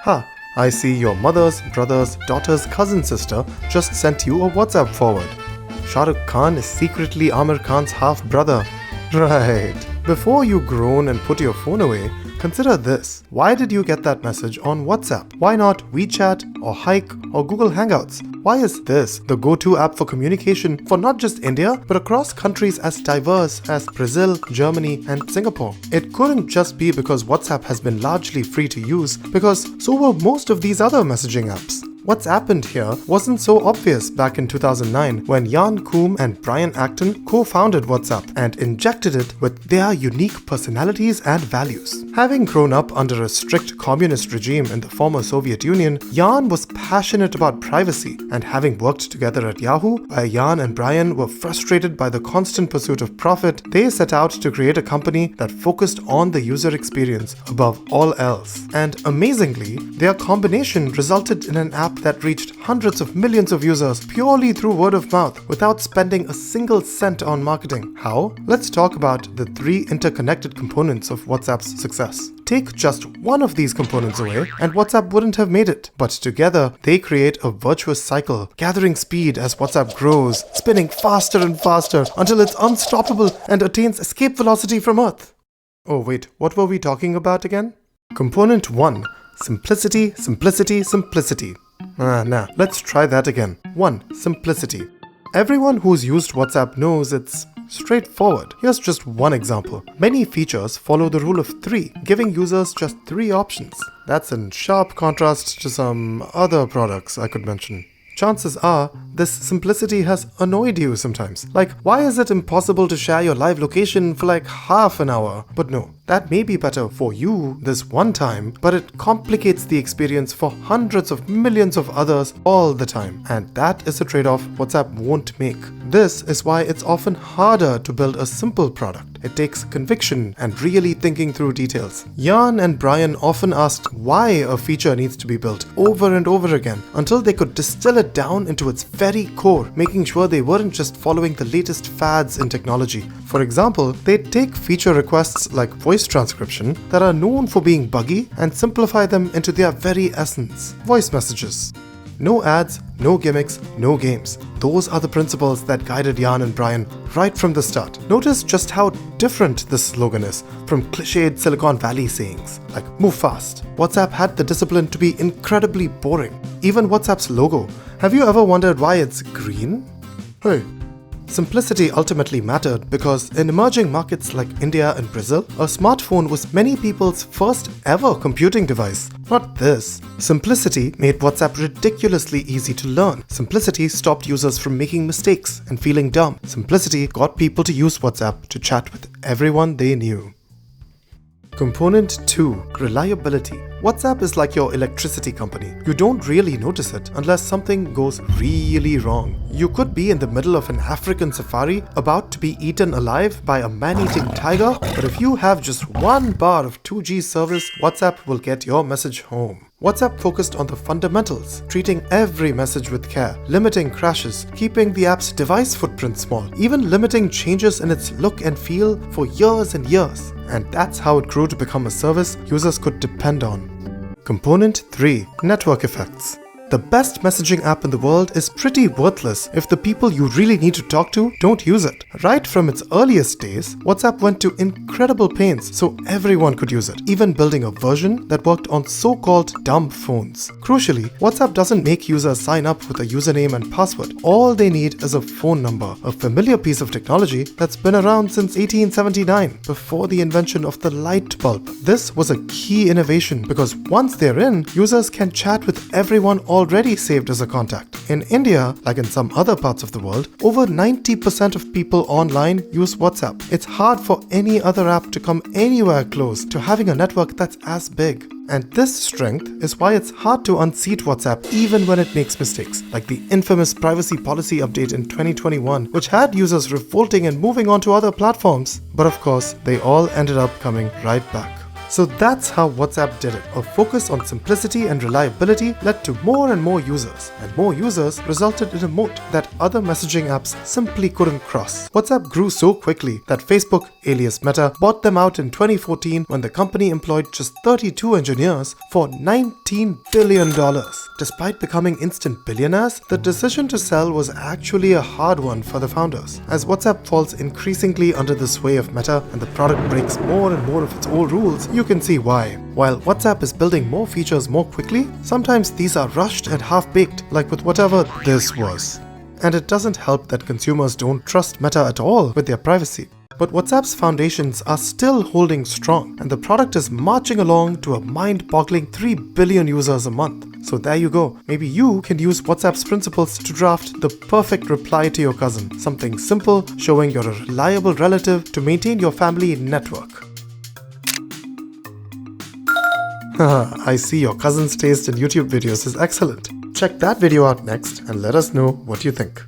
Ha, I see your mother's, brother's, daughter's cousin sister just sent you a WhatsApp forward. Shah Rukh Khan is secretly Amir Khan's half-brother. Right. Before you groan and put your phone away, consider this. Why did you get that message on WhatsApp? Why not WeChat or Hike or Google Hangouts? Why is this the go-to app for communication for not just India, but across countries as diverse as Brazil, Germany, and Singapore? It couldn't just be because WhatsApp has been largely free to use, because so were most of these other messaging apps. What's happened here wasn't so obvious back in 2009 when Jan Koum and Brian Acton co-founded WhatsApp and injected it with their unique personalities and values. Having grown up under a strict communist regime in the former Soviet Union, Jan was passionate about privacy, and having worked together at Yahoo, while Jan and Brian were frustrated by the constant pursuit of profit, they set out to create a company that focused on the user experience above all else. And amazingly, their combination resulted in an app that reached hundreds of millions of users purely through word of mouth without spending a single cent on marketing. How? Let's talk about the three interconnected components of WhatsApp's success. Take just one of these components away and WhatsApp wouldn't have made it. But together, they create a virtuous cycle, gathering speed as WhatsApp grows, spinning faster and faster until it's unstoppable and attains escape velocity from Earth. Oh wait, what were we talking about again? Component 1. Simplicity, simplicity, simplicity. Let's try that again. 1. Simplicity. Everyone who's used WhatsApp knows it's straightforward. Here's just one example. Many features follow the rule of 3, giving users just 3 options. That's in sharp contrast to some other products I could mention. Chances are, this simplicity has annoyed you sometimes. Like, why is it impossible to share your live location for like half an hour? But no, that may be better for you this one time, but it complicates the experience for hundreds of millions of others all the time. And that is a trade-off WhatsApp won't make. This is why it's often harder to build a simple product. It takes conviction and really thinking through details. Jan and Brian often asked why a feature needs to be built over and over again until they could distill it down into its very core, making sure they weren't just following the latest fads in technology. For example, they'd take feature requests like voice transcription that are known for being buggy and simplify them into their very essence. Voice messages. No ads, no gimmicks, no games. Those are the principles that guided Jan and Brian right from the start. Notice just how different this slogan is from cliched Silicon Valley sayings like move fast. WhatsApp had the discipline to be incredibly boring. Even WhatsApp's logo. Have you ever wondered why it's green? Hey. Simplicity ultimately mattered because in emerging markets like India and Brazil, a smartphone was many people's first ever computing device. Not this. Simplicity made WhatsApp ridiculously easy to learn. Simplicity stopped users from making mistakes and feeling dumb. Simplicity got people to use WhatsApp to chat with everyone they knew. Component 2. Reliability. WhatsApp is like your electricity company. You don't really notice it unless something goes really wrong. You could be in the middle of an African safari about to be eaten alive by a man-eating tiger, but if you have just 1 bar of 2G service, WhatsApp will get your message home. WhatsApp focused on the fundamentals, treating every message with care, limiting crashes, keeping the app's device footprint small, even limiting changes in its look and feel for years and years. And that's how it grew to become a service users could depend on. Component 3. Network effects. The best messaging app in the world is pretty worthless if the people you really need to talk to don't use it. Right from its earliest days, WhatsApp went to incredible pains so everyone could use it, even building a version that worked on so-called dumb phones. Crucially, WhatsApp doesn't make users sign up with a username and password. All they need is a phone number, a familiar piece of technology that's been around since 1879, before the invention of the light bulb. This was a key innovation because once they're in, users can chat with everyone already saved as a contact. In India, like in some other parts of the world, over 90% of people online use WhatsApp. It's hard for any other app to come anywhere close to having a network that's as big. And this strength is why it's hard to unseat WhatsApp even when it makes mistakes, like the infamous privacy policy update in 2021, which had users revolting and moving on to other platforms. But of course, they all ended up coming right back. So that's how WhatsApp did it. A focus on simplicity and reliability led to more and more users, and more users resulted in a moat that other messaging apps simply couldn't cross. WhatsApp grew so quickly that Facebook, alias Meta, bought them out in 2014 when the company employed just 32 engineers for $19 billion. Despite becoming instant billionaires, the decision to sell was actually a hard one for the founders. As WhatsApp falls increasingly under the sway of Meta and the product breaks more and more of its old rules, you can see why. While WhatsApp is building more features more quickly, sometimes these are rushed and half-baked, like with whatever this was. And it doesn't help that consumers don't trust Meta at all with their privacy. But WhatsApp's foundations are still holding strong, and the product is marching along to a mind-boggling 3 billion users a month. So there you go. Maybe you can use WhatsApp's principles to draft the perfect reply to your cousin. Something simple, showing you're a reliable relative to maintain your family network. I see your cousin's taste in YouTube videos is excellent. Check that video out next and let us know what you think.